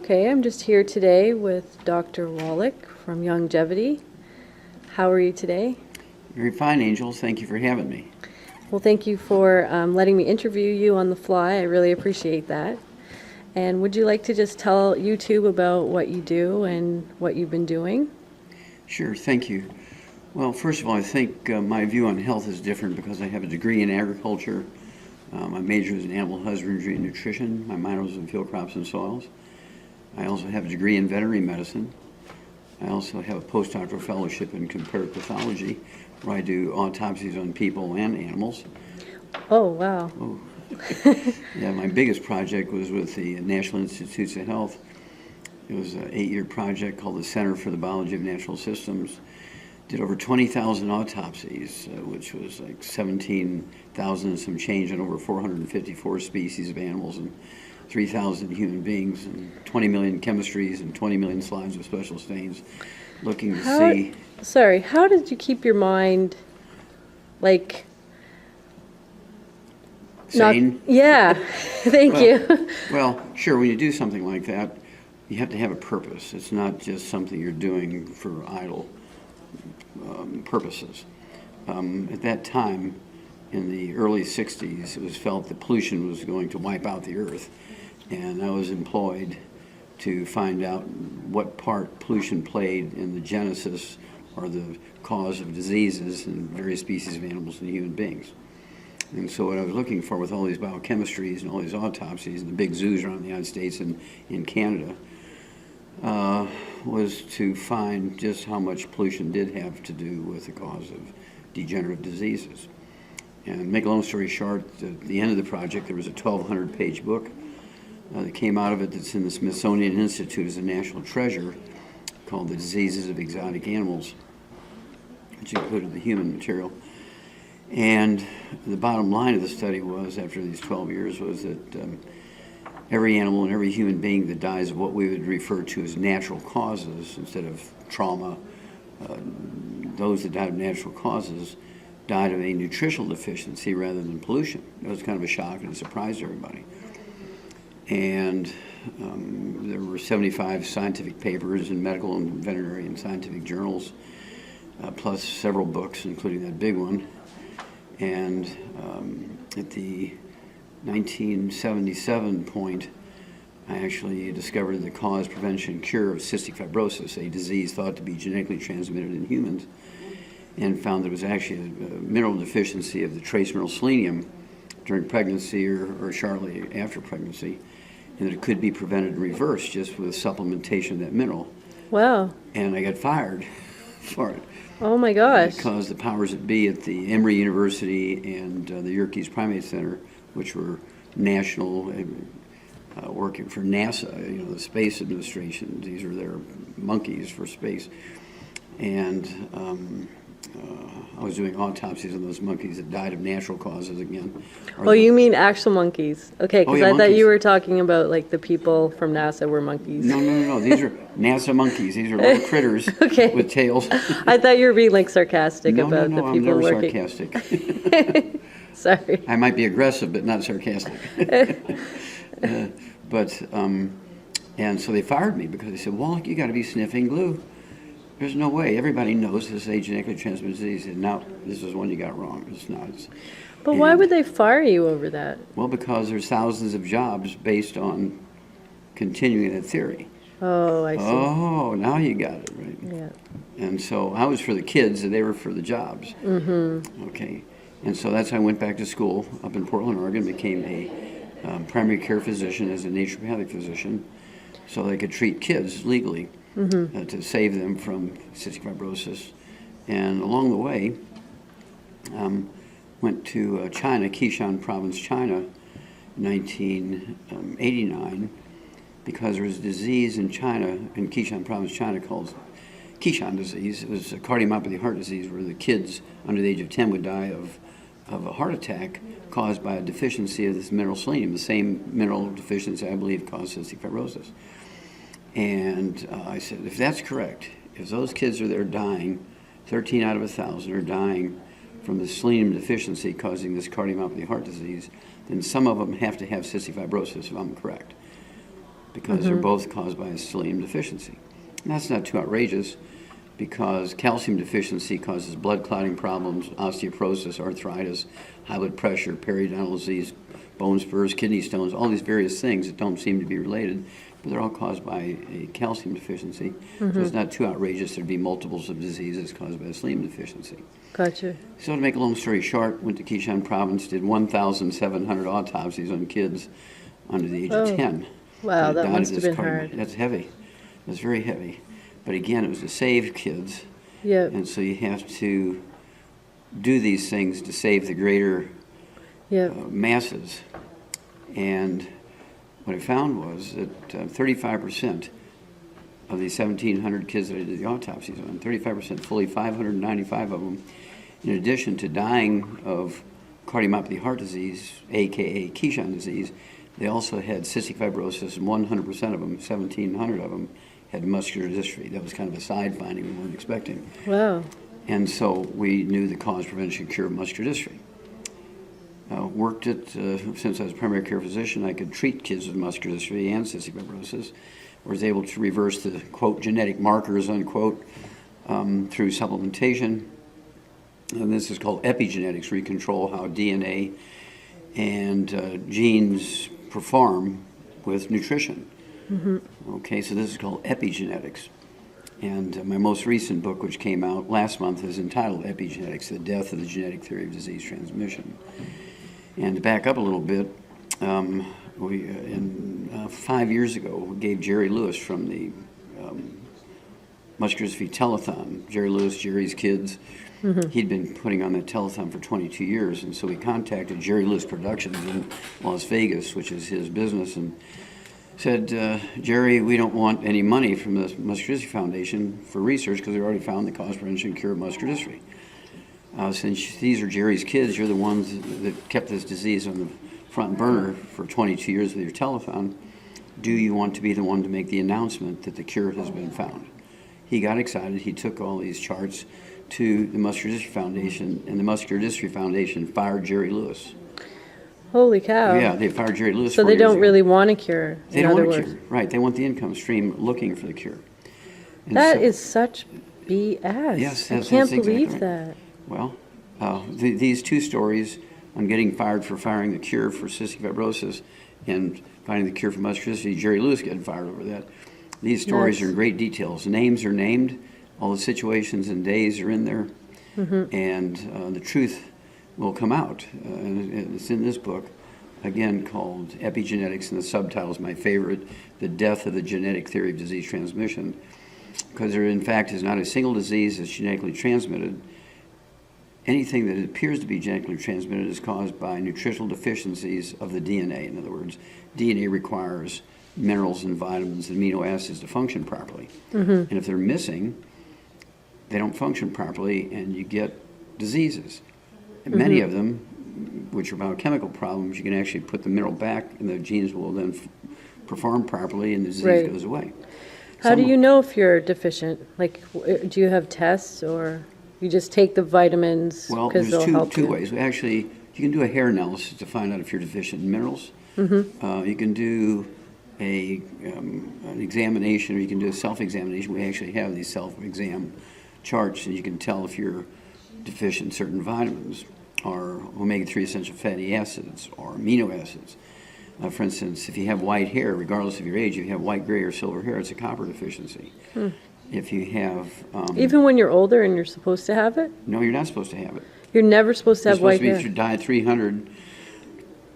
Okay, I'm just here today with Dr. Wallach from Youngevity. How are you today? Very fine, Angel. Thank you for having me. Well, thank you for letting me interview you on the fly. I really appreciate that. And would you like to just tell YouTube about what you do and what you've been doing? Sure, thank you. Well, first of all, I think my view on health is different because I have a degree in agriculture. My major is in animal husbandry and nutrition. My minor was in field crops and soils. I also have a degree in veterinary medicine. I also have a postdoctoral fellowship in comparative pathology, where I do autopsies on people and animals. Oh, wow. Oh. Yeah, my biggest project was with the National Institutes of Health. It was an 8-year project called the Center for the Biology of Natural Systems. Did over 20,000 autopsies, which was like 17,000 and some change on over 454 species of animals and 3,000 human beings and 20 million chemistries and 20 million slides of special stains, looking to see. Sorry, how did you keep your mind, like, sane? Yeah, thank you. Well, sure, when you do something like that, you have to have a purpose. It's not just something you're doing for idle purposes. At that time, in the early 60s, it was felt that pollution was going to wipe out the earth, and I was employed to find out what part pollution played in the genesis or the cause of diseases in various species of animals and human beings. And so what I was looking for with all these biochemistries and all these autopsies and the big zoos around the United States and in Canada was to find just how much pollution did have to do with the cause of degenerative diseases. And make a long story short, at the end of the project, there was a 1,200-page book that came out of it that's in the Smithsonian Institute as a national treasure called The Diseases of Exotic Animals, which included the human material. And the bottom line of the study was, after these 12 years, was that every animal and every human being that dies of what we would refer to as natural causes instead of trauma, those that died of natural causes died of a nutritional deficiency rather than pollution. It was kind of a shock and a surprise to everybody. And there were 75 scientific papers in medical and veterinary and scientific journals, plus several books, including that big one. And at the 1977 point, I actually discovered the cause, prevention, cure of cystic fibrosis, a disease thought to be genetically transmitted in humans, and found that it was actually a mineral deficiency of the trace mineral selenium during pregnancy or shortly after pregnancy, and that it could be prevented and reversed just with supplementation of that mineral. Wow. And I got fired for it. Oh my gosh. Because the powers that be at the Emory University and the Yerkes Primate Center, which were national, working for NASA, the Space Administration, these are their monkeys for space. And I was doing autopsies on those monkeys that died of natural causes again. Oh, you mean actual monkeys? Okay, because I thought monkeys. you were talking about like the people from NASA were monkeys. No. These are NASA monkeys. These are little critters with tails. I thought you were being like sarcastic about the people I'm never working. sarcastic. Sorry. I might be aggressive, but not sarcastic. And so they fired me because they said, Wallach, you got to be sniffing glue. There's no way. Everybody knows this is a genetically transmitted disease, and now this is one you got wrong. It's not. But why would they fire you over that? Well, because there's thousands of jobs based on continuing that theory. Oh, I see. Oh, now you got it, right? Yeah. And so I was for the kids, and they were for the jobs. Mm-hmm. Okay. And so that's how I went back to school up in Portland, Oregon, became a primary care physician as a naturopathic physician, so they could treat kids legally. Mm-hmm. To save them from cystic fibrosis. And along the way, went to China, Qishan province, China, 1989, because there was a disease in China, in Qishan province, China, called Qishan disease. It was a cardiomyopathy heart disease where the kids under the age of 10 would die of a heart attack caused by a deficiency of this mineral selenium, the same mineral deficiency I believe caused cystic fibrosis. And I said, if that's correct, if those kids are there dying, 13 out of 1,000 are dying from the selenium deficiency causing this cardiomyopathy heart disease, then some of them have to have cystic fibrosis, if I'm correct. because they're both caused by a selenium deficiency. And that's not too outrageous, because calcium deficiency causes blood clotting problems, osteoporosis, arthritis, high blood pressure, periodontal disease, bone spurs, kidney stones, all these various things that don't seem to be related, but they're all caused by a calcium deficiency. So it's not too outrageous there'd be multiples of diseases caused by a selenium deficiency. Gotcha. So to make a long story short, went to Quezon province, did 1,700 autopsies on kids under the age of 10. Wow, that died must of have this been hard. That's heavy. That's very heavy. But again, it was to save kids. Yep. And so you have to do these things to save the greater Yep. masses. And what I found was that 35% of the 1,700 kids that I did the autopsies on, 35%, fully 595 of them, in addition to dying of cardiomyopathy heart disease, aka Quezon disease, they also had cystic fibrosis, and 100% of them, 1,700 of them, had muscular dystrophy. That was kind of a side finding we weren't expecting. Wow. And so we knew the cause, prevention, cure of muscular dystrophy. Worked it, since I was a primary care physician, I could treat kids with muscular dystrophy and cystic fibrosis. Was able to reverse the, quote, genetic markers, unquote, through supplementation. And this is called epigenetics, where you control how DNA and genes perform with nutrition. Okay, so this is called epigenetics. And my most recent book, which came out last month, is entitled Epigenetics, The Death of the Genetic Theory of Disease Transmission. And to back up a little bit, 5 years ago, we gave Jerry Lewis from the Muscular Dystrophy Telethon, Jerry Lewis, Jerry's Kids, he'd been putting on that telethon for 22 years, and so we contacted Jerry Lewis Productions in Las Vegas, which is his business, and said, Jerry, we don't want any money from the Muscular Dystrophy Foundation for research because we already found the cause, prevention, and cure of muscular dystrophy. Since these are Jerry's kids, you're the ones that kept this disease on the front burner for 22 years with your telethon. Do you want to be the one to make the announcement that the cure has been found? He got excited. He took all these charts to the Muscular Dystrophy Foundation, and the Muscular Dystrophy Foundation fired Jerry Lewis. Holy cow. Yeah, they fired Jerry Lewis. So they don't really want a cure, They in don't other want a words. cure, right? They want the income stream looking for the cure. And That so- is such BS. Yes, I that's can't exactly believe right. that. Well, these two stories on getting fired for firing the cure for cystic fibrosis and finding the cure for muscular dystrophy, Jerry Lewis getting fired over that. These stories are in great details. Names are named, all the situations and days are in there, and the truth will come out. And it's in this book, again, called Epigenetics, and the subtitle is my favorite, The Death of the Genetic Theory of Disease Transmission, because there, in fact, is not a single disease that's genetically transmitted. Anything that appears to be genetically transmitted is caused by nutritional deficiencies of the DNA. In other words, DNA requires minerals and vitamins and amino acids to function properly. And if they're missing, they don't function properly, and you get diseases. And many of them, which are biochemical problems, you can actually put the mineral back, and the genes will then perform properly, and the disease goes away. How do you know if you're deficient? Like, do you have tests, or you just take the vitamins Well, because they'll there's help two you? ways. We actually, you can do a hair analysis to find out if you're deficient in minerals. You can do an examination, or you can do a self-examination. We actually have these self-exam charts, and you can tell if you're deficient in certain vitamins, or omega-3 essential fatty acids, or amino acids. For instance, if you have white hair, regardless of your age, if you have white, gray, or silver hair, it's a copper deficiency. If you have... Even when you're older and you're supposed to have it? No, you're not supposed to have it. You're never supposed to have white You're hair. supposed to die at 300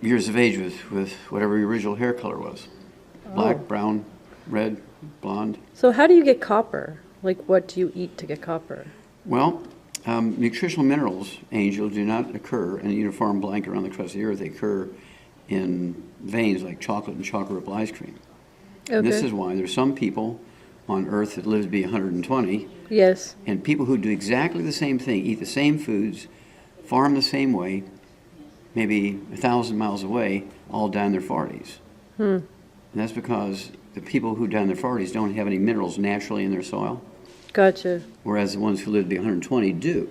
years of age with whatever your original hair color was. Black, brown, red, blonde. So how do you get copper? Like, what do you eat to get copper? Well, nutritional minerals, Angel, do not occur in a uniform blanket around the crust of the earth. They occur in veins like chocolate and chocolate ripple ice cream. And this is why there's some people on earth that live to be 120, Yes. and people who do exactly the same thing, eat the same foods, farm the same way, maybe 1,000 miles away, all die in their 40s. And that's because the people who die in their 40s don't have any minerals naturally in their soil, Gotcha. whereas the ones who live to be 120 do.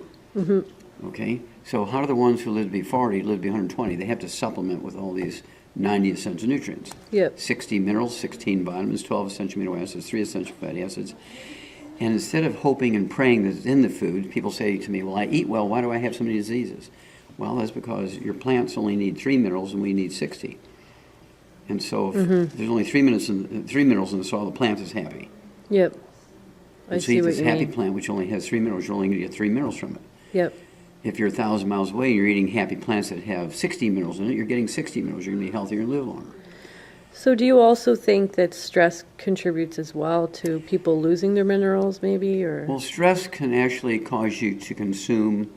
Okay? So how do the ones who live to be 40 live to be 120? They have to supplement with all these 90 essential nutrients. Yep. 60 minerals, 16 vitamins, 12 essential amino acids, 3 essential fatty acids. And instead of hoping and praying that it's in the food, people say to me, well, I eat well, why do I have so many diseases? Well, that's because your plants only need 3 minerals and we need 60. And so if there's only 3 minerals in the soil, the plant is happy. Yep. I And so see you eat what this you happy mean. plant, which only has 3 minerals, you're only going to get 3 minerals from it. Yep. If you're 1,000 miles away and you're eating happy plants that have 60 minerals in it, you're getting 60 minerals. You're going to be healthier and live longer. So do you also think that stress contributes as well to people losing their minerals maybe, or? Well, stress can actually cause you to consume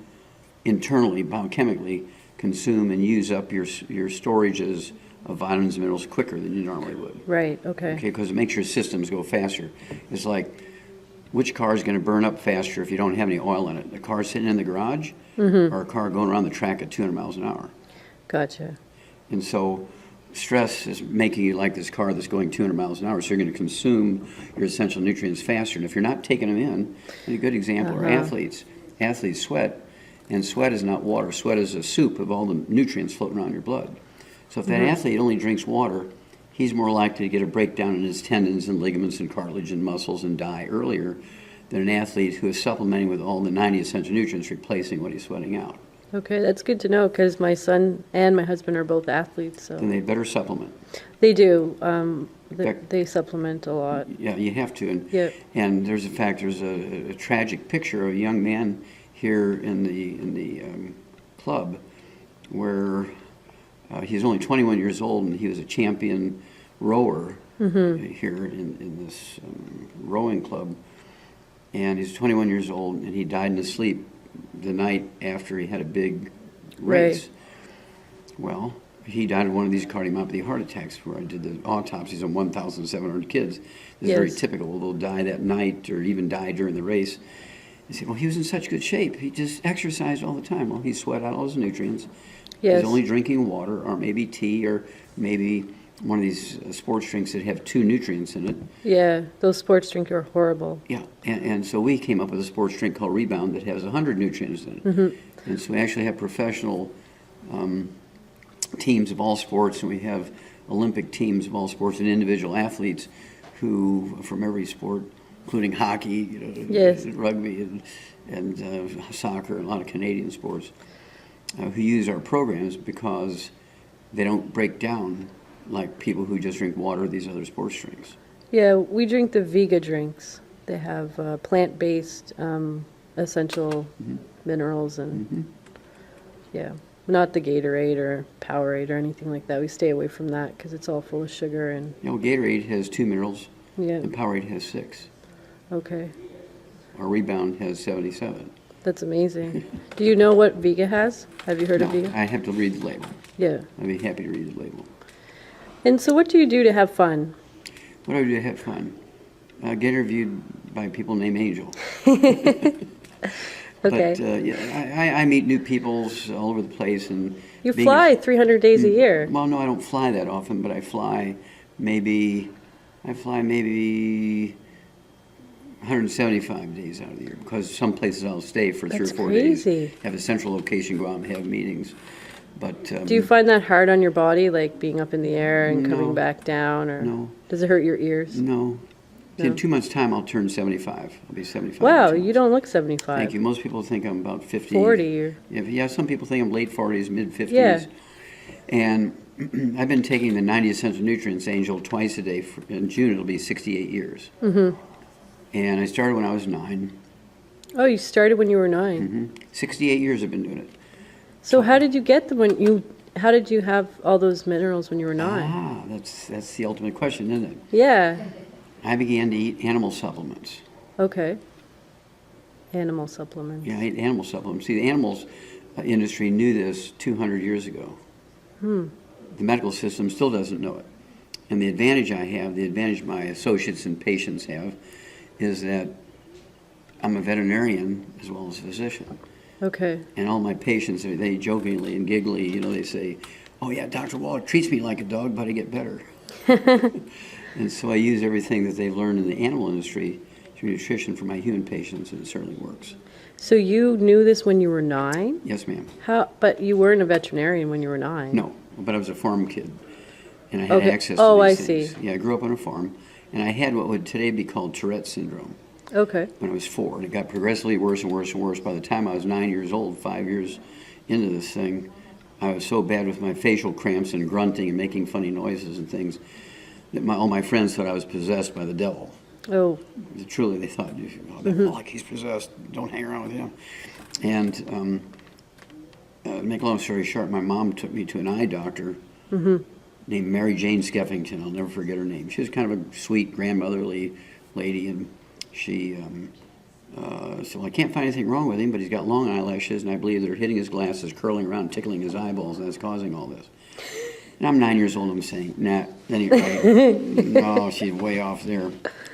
internally, biochemically, consume and use up your storages of vitamins and minerals quicker than you normally would. Right, okay. Okay, because it makes your systems go faster. It's like, which car is going to burn up faster if you don't have any oil in it? A car sitting in the garage or a car going around the track at 200 miles an hour? Gotcha. And so stress is making you like this car that's going 200 miles an hour, so you're going to consume your essential nutrients faster. And if you're not taking them in, and a good example are athletes. Athletes sweat, and sweat is not water. Sweat is a soup of all the nutrients floating around your blood. So if that athlete only drinks water, he's more likely to get a breakdown in his tendons and ligaments and cartilage and muscles and die earlier than an athlete who is supplementing with all the 90 essential nutrients, replacing what he's sweating out. Okay, that's good to know because my son and my husband are both athletes, so. Then they better supplement. They do. Fact- They supplement a lot. Yeah, you have to. And, Yep. and there's a tragic picture of a young man here in the club where he's only 21 years old and he was a champion rower here in this rowing club. And he's 21 years old and he died in his sleep the night after he had a big race. Right. Well, he died of one of these cardiomyopathy heart attacks where I did the autopsies on 1,700 kids. This is very Yes. typical. They'll die that night or even die during the race. They say, well, he was in such good shape. He just exercised all the time. Well, he sweat out all his nutrients. Yes. He's only drinking water or maybe tea or maybe one of these sports drinks that have 2 nutrients in it. Yeah, those sports drinks are horrible. Yeah, and so we came up with a sports drink called Rebound that has 100 nutrients in it. And so we actually have professional teams of all sports, and we have Olympic teams of all sports and individual athletes who, from every sport, including hockey, Yes. rugby, and soccer, and a lot of Canadian sports, who use our programs because they don't break down like people who just drink water or these other sports drinks. Yeah, we drink the Vega drinks. They have plant-based essential minerals and yeah, not the Gatorade or Powerade or anything like that. We stay away from that because it's all full of sugar and You know, Gatorade has 2 minerals, yeah. and Powerade has 6. Okay, Our Rebound has 77. that's amazing. Do you know what Vega has? Have you heard No, of Vega? I have to read the label. Yeah. I'd be happy to read the label. And so, what do you do to have fun? What do I do to have fun? Get interviewed by people named Angel. Okay. But yeah, I meet new people all over the place, and You being fly 300 days a year. Well, no, I don't fly that often, but I fly maybe 175 days out of the year because some places I'll stay for 3 or That's 4 crazy. days. Have a central location, go out and have meetings. But Do you find that hard on your body, like being up in the air and No. coming back down, or No. does it hurt your ears? No. No. In 2 months' time, I'll turn 75. I'll be 75. in Wow, 2 you months. don't look 75. Thank you. Most people think I'm about 50. 40 or Yeah, some people think I'm late 40s, mid 50s. Yeah. And I've been taking the 90 essential nutrients, Angel, twice a day. In June, it'll be 68 years. And I started when I was 9. Oh, you started when you were 9. 68 years I've been doing it. So how did you get them how did you have all those minerals when you were 9? Ah, that's the ultimate question, isn't it? Yeah. I began to eat animal supplements. Okay. Animal supplements. Yeah, I ate animal supplements. See, the animals industry knew this 200 years ago. The medical system still doesn't know it. And the advantage I have, the advantage my associates and patients have, is that I'm a veterinarian as well as a physician. Okay. And all my patients, they jokingly and giggly, they say, oh yeah, Dr. Wallach treats me like a dog, but I get better. And so I use everything that they've learned in the animal industry through nutrition for my human patients, and it certainly works. So you knew this when you were 9? Yes, ma'am. But you weren't a veterinarian when you were 9. No, but I was a farm kid. and I had Okay. access to Oh, these I things. see. Yeah, I grew up on a farm, and I had what would today be called Tourette syndrome Okay. when I was 4, and it got progressively worse and worse and worse. By the time I was 9 years old, 5 years into this thing, I was so bad with my facial cramps and grunting and making funny noises and things that all my friends thought I was possessed by the devil. Oh. Truly, they thought, oh, that Wallach, he's possessed. Don't hang around with him. And to make a long story short, my mom took me to an eye doctor named Mary Jane Skeffington. I'll never forget her name. She was kind of a sweet grandmotherly lady, and she said, well, I can't find anything wrong with him, but he's got long eyelashes, and I believe they're hitting his glasses, curling around, tickling his eyeballs, and that's causing all this. And I'm 9 years old, and I'm saying, nah, that ain't right. No, she's way off there.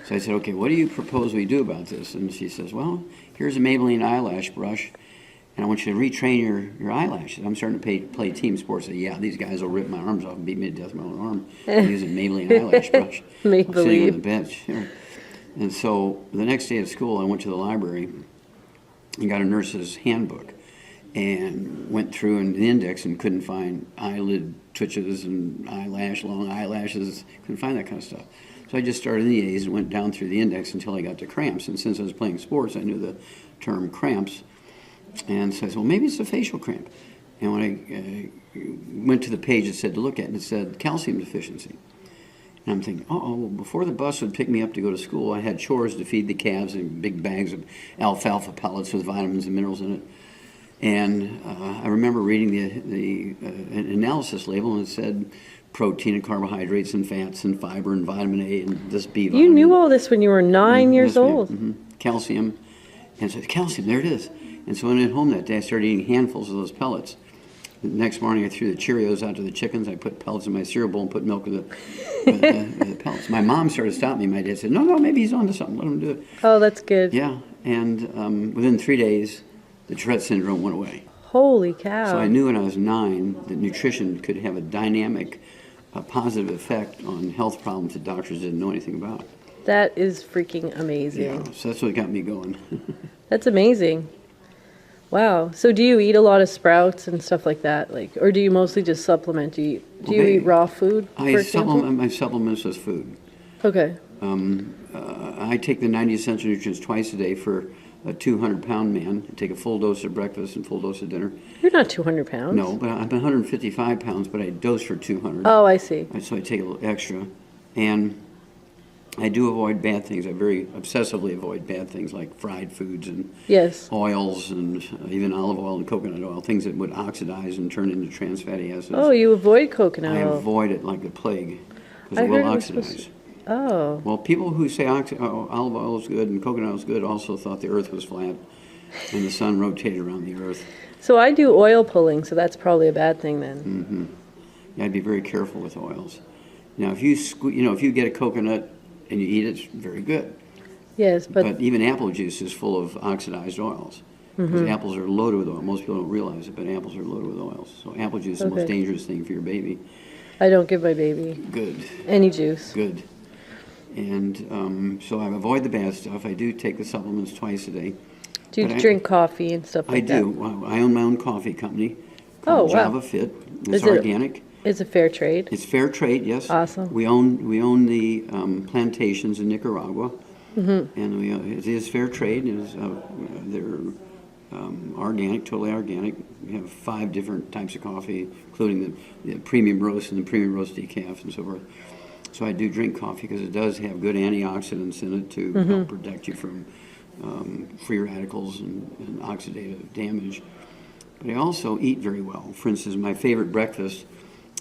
So I said, okay, what do you propose we do about this? And she says, well, here's a Maybelline eyelash brush, and I want you to retrain your eyelashes. I'm starting to play team sports. I said, yeah, these guys will rip my arms off and beat me to death with my own arm using Maybelline eyelash brush. Maybelline. Sitting on the bench. And so the next day at school, I went to the library and got a nurse's handbook and went through an index and couldn't find eyelid twitches and long eyelashes. Couldn't find that kind of stuff. So I just started in the A's and went down through the index until I got to cramps. And since I was playing sports, I knew the term cramps. And so I said, well, maybe it's a facial cramp. And when I went to the page it said to look at, and it said calcium deficiency. And I'm thinking, well, before the bus would pick me up to go to school, I had chores to feed the calves and big bags of alfalfa pellets with vitamins and minerals in it. And I remember reading the analysis label, and it said protein and carbohydrates and fats and fiber and vitamin A and this B vitamin. You knew all this when you were 9 years old. Calcium. And so calcium, there it is. And so when I went home that day, I started eating handfuls of those pellets. The next morning, I threw the Cheerios out to the chickens. I put pellets in my cereal bowl and put milk with the pellets. My mom started to stop me. My dad said, no, maybe he's onto something. Let him do it. Oh, that's good. Yeah. And within 3 days, the Tourette syndrome went away. Holy cow. So I knew when I was 9 that nutrition could have a dynamic, positive effect on health problems that doctors didn't know anything about. That is freaking amazing. Yeah, so that's what got me going. That's amazing. Wow. So do you eat a lot of sprouts and stuff like that? Or do you mostly just supplement? Do you eat raw food, for example? Supplement my supplements with food. Okay. I take the 90 essential nutrients twice a day for a 200-pound man. I take a full dose at breakfast and full dose at dinner. You're not 200 pounds. No, but I'm 155 pounds, but I dose for 200. Oh, I see. So I take a little extra. And I do avoid bad things. I very obsessively avoid bad things like fried foods and Yes. oils and even olive oil and coconut oil, things that would oxidize and turn into trans fatty acids. Oh, you avoid coconut I oil. avoid it like the plague because I it heard will it was supposed oxidize. Oh. Well, people who say olive oil is good and coconut oil is good also thought the earth was flat and the sun rotated around the earth. So I do oil pulling, so that's probably a bad thing then. Mm-hmm. Yeah, I'd be very careful with oils. Now, if you get a coconut and you eat it, it's very good. Yes, But even apple juice is full of oxidized oils. Because apples are loaded with oil. Most people don't realize it, but apples are loaded with oils. So apple juice is the most Okay. dangerous thing for your baby. I don't give my baby Good, any juice. good. And so I avoid the bad stuff. I do take the supplements twice a day. Do you But drink coffee and stuff I like that? do. I own my own coffee company Oh, called wow. Java Fit. It's Is it- organic. It's a fair trade. It's fair trade, yes. Awesome. We own the plantations in Nicaragua, and it is fair trade. They're organic, totally organic. We have 5 different types of coffee, including the premium roast and the premium roast decaf and so forth. So I do drink coffee because it does have good antioxidants in it to help protect you from free radicals and oxidative damage. But I also eat very well. For instance, my favorite breakfast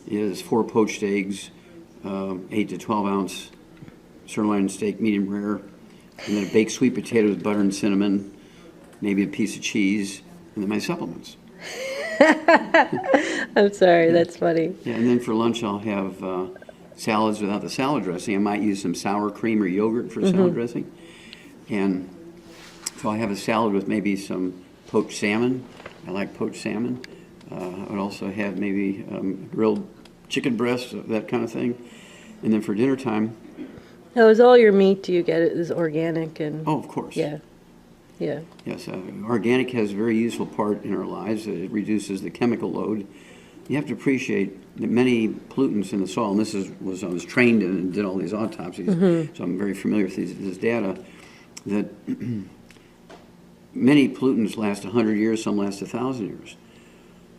is 4 poached eggs, 8 to 12 ounce sirloin steak, medium rare, and then a baked sweet potato with butter and cinnamon, maybe a piece of cheese, and then my supplements. I'm sorry, that's funny. Yeah, and then for lunch I'll have salads without the salad dressing. I might use some sour cream or yogurt for salad dressing. And so I have a salad with maybe some poached salmon. I like poached salmon. I would also have maybe grilled chicken breast, that kind of thing. And then for dinner time, Now, is all your meat, do you get it is organic and? of course. Yeah. Yes, organic has a very useful part in our lives. It reduces the chemical load you have to appreciate that many pollutants in the soil, and I was trained in and did all these autopsies, so I'm very familiar with this data, that many pollutants last 100 years, some last 1,000 years.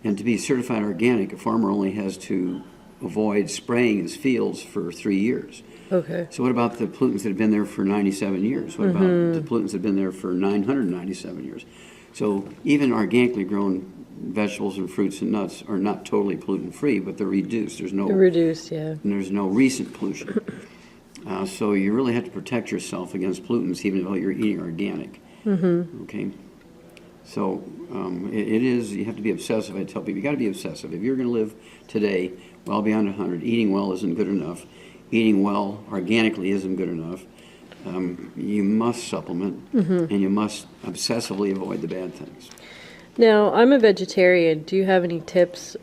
And to be certified organic, a farmer only has to avoid spraying his fields for 3 years. Okay. So what about the pollutants that have been there for 97 years? What about the pollutants that have been there for 997 years? So even organically grown vegetables and fruits and nuts are not totally pollutant-free, but they're reduced. They're reduced, yeah. And there's no recent pollution. So you really have to protect yourself against pollutants even though you're eating organic. Okay? So it is, you have to be obsessive. I tell people, you got to be obsessive. If you're going to live today well beyond 100, eating well isn't good enough. Eating well organically isn't good enough. You must supplement, and you must obsessively avoid the bad things. Now, I'm a vegetarian. Do you have any tips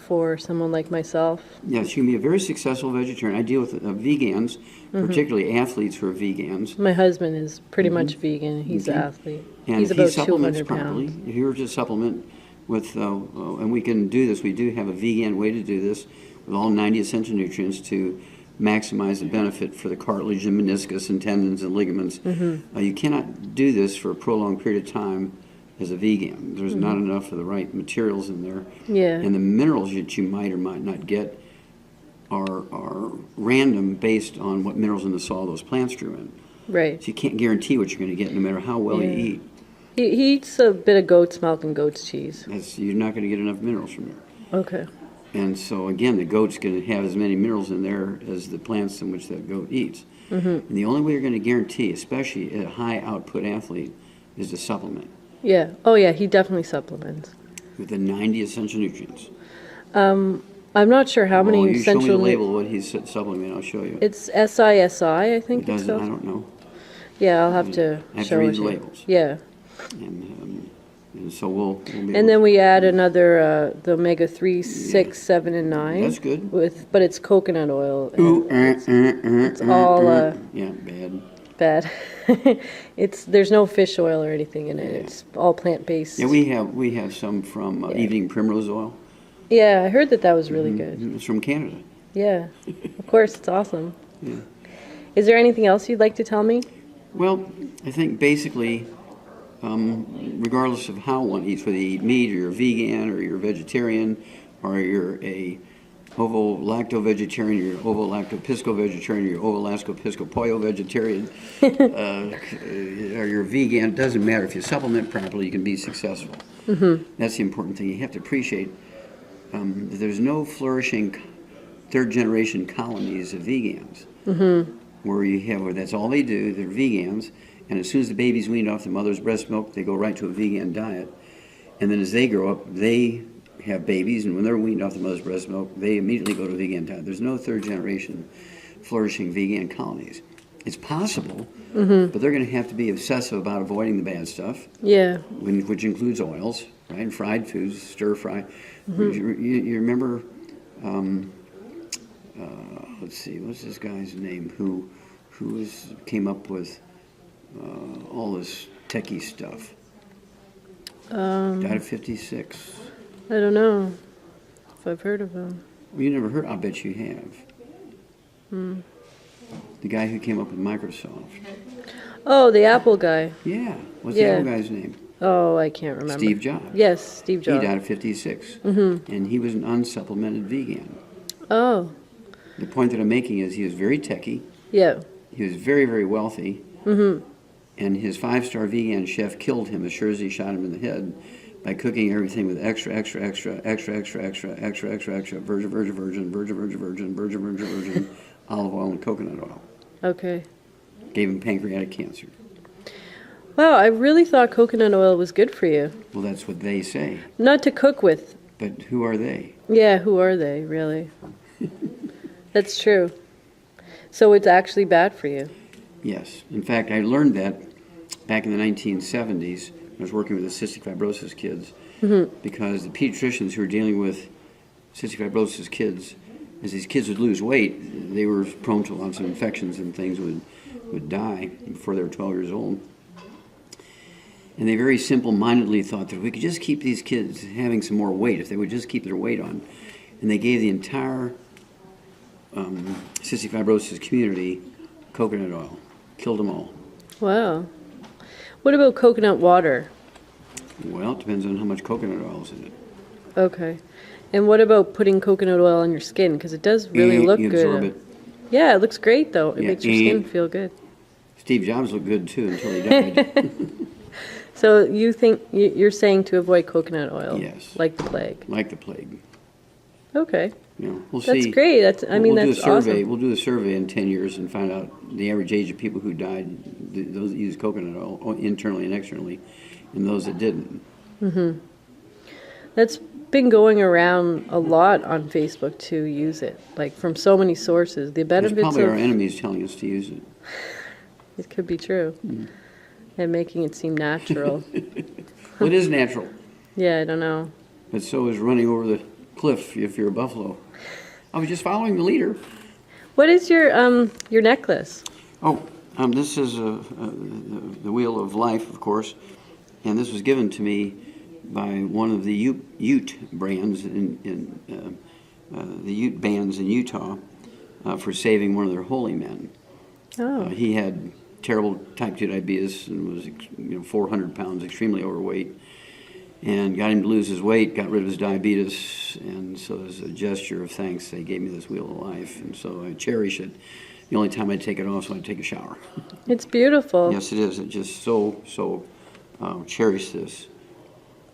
for someone like myself? Yes, you can be a very successful vegetarian. I deal with vegans, particularly athletes who are vegans. My husband is pretty much vegan. He's an athlete. And He's if about he supplements 200 properly, pounds. if you were to supplement with, and we can do this, we do have a vegan way to do this with all 90 essential nutrients to maximize the benefit for the cartilage and meniscus and tendons and ligaments. You cannot do this for a prolonged period of time as a vegan. There's not enough of the right materials in there. Yeah. And the minerals that you might or might not get are random based on what minerals in the soil those plants grew in. Right. So you can't guarantee what you're going to get no matter how well you eat. He eats a bit of goat's milk and goat's cheese. You're not going to get enough minerals from there. Okay. And so, again, the goat's going to have as many minerals in there as the plants in which that goat eats. And the only way you're going to guarantee, especially a high-output athlete, is to supplement. Yeah. Oh, yeah, he definitely supplements. With the 90 essential nutrients. I'm not sure how many you show me the essential... label of what he's supplementing, I'll show you. It's SISI, I think It it's doesn't, I called. don't know. Yeah, I'll have to I have show to it read to the you. labels. Yeah. And so we'll be And able then we add another, the omega-3, 6, 7, and 9. That's good. But it's coconut oil. Ooh, It's all yeah, bad. bad. There's no fish oil or anything in it. Yeah. It's all plant-based. Yeah, we have some from Evening Primrose Oil. Yeah, I heard that was really good. It's from Canada. Yeah, of course, it's awesome. Yeah. Is there anything else you'd like to tell me? Well, I think basically, regardless of how one eats, whether you eat meat or you're a vegan or you're a vegetarian or you're a ovo-lacto-vegetarian, you're ovo-lacto-pisco-vegetarian, you're ovo-lacto-pisco-pollo vegetarian, or you're a vegan, it doesn't matter. If you supplement properly, you can be successful. That's the important thing. You have to appreciate that there's no flourishing third-generation colonies of vegans where that's all they do. They're vegans, and as soon as the baby's weaned off the mother's breast milk, they go right to a vegan diet. And then as they grow up, they have babies, and when they're weaned off the mother's breast milk, they immediately go to a vegan diet. There's no third-generation flourishing vegan colonies. It's possible, but they're going to have to be obsessive about avoiding the bad stuff, which includes oils, right, and fried foods, stir-fry. You remember, let's see, what's this guy's name who came up with all this techie stuff? Died at 56. I don't know if I've heard of him. Well, you never heard? I bet you have. The guy who came up with Microsoft. Oh, the Apple guy. Yeah. What's the Yeah. other guy's name? Oh, I can't remember. Steve Jobs. Yes, Steve Jobs. He died at 56. And he was an unsupplemented vegan. Oh, The point that I'm making is he was very techie. yeah. He was very, very wealthy. And his 5-star vegan chef killed him as sure as he shot him in the head by cooking everything with extra virgin olive oil and coconut oil. Okay. Gave him pancreatic cancer. Wow, I really thought coconut oil was good for you. Well, that's what they say. Not to cook with. But who are they? Yeah, who are they, really? That's true. So it's actually bad for you. Yes. In fact, I learned that back in the 1970s. I was working with the cystic fibrosis kids because the pediatricians who were dealing with cystic fibrosis kids, as these kids would lose weight, they were prone to lots of infections and things would die before they were 12 years old. And they very simple-mindedly thought that if we could just keep these kids having some more weight, if they would just keep their weight on. And they gave the entire cystic fibrosis community coconut oil. Killed them all. Wow. What about coconut water? Well, it depends on how much coconut oil is in it. Okay. And what about putting coconut oil on your skin? Because it does really look you good. absorb it. Yeah, it looks great, though. It Yeah, makes your skin feel good. Steve Jobs looked good, too, until he died. So you think you're saying to avoid coconut oil? Yes. Like the plague. Like the plague. Okay. You know, we'll That's see. great. That's We'll do a that's survey. awesome. We'll do a survey in 10 years and find out the average age of people who died, those that used coconut oil internally and externally, and those that didn't. That's been going around a lot on Facebook to use it, like from so many sources. The It's benefits probably of our enemies telling us to use it. it could be true, and making it seem natural. Well, it is natural, Yeah, I don't know. but so is running over the cliff if you're a buffalo. I was just following the leader. What is your necklace? Oh, this is the Wheel of Life, of course, and this was given to me by one of the Ute brands the Ute bands in Utah for saving one of their holy men. Oh, He had terrible type 2 diabetes and was 400 pounds, extremely overweight, and got him to lose his weight, got rid of his diabetes, and so as a gesture of thanks, they gave me this Wheel of Life, and so I cherish it. The only time I take it off is when I take a shower. it's beautiful. Yes, it is. It just so cherish this.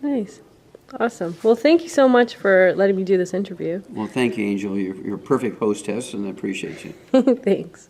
Nice. Awesome. Well, thank you so much for letting me do this interview. Well, thank you, Angel. You're a perfect hostess, and I appreciate you. Thanks.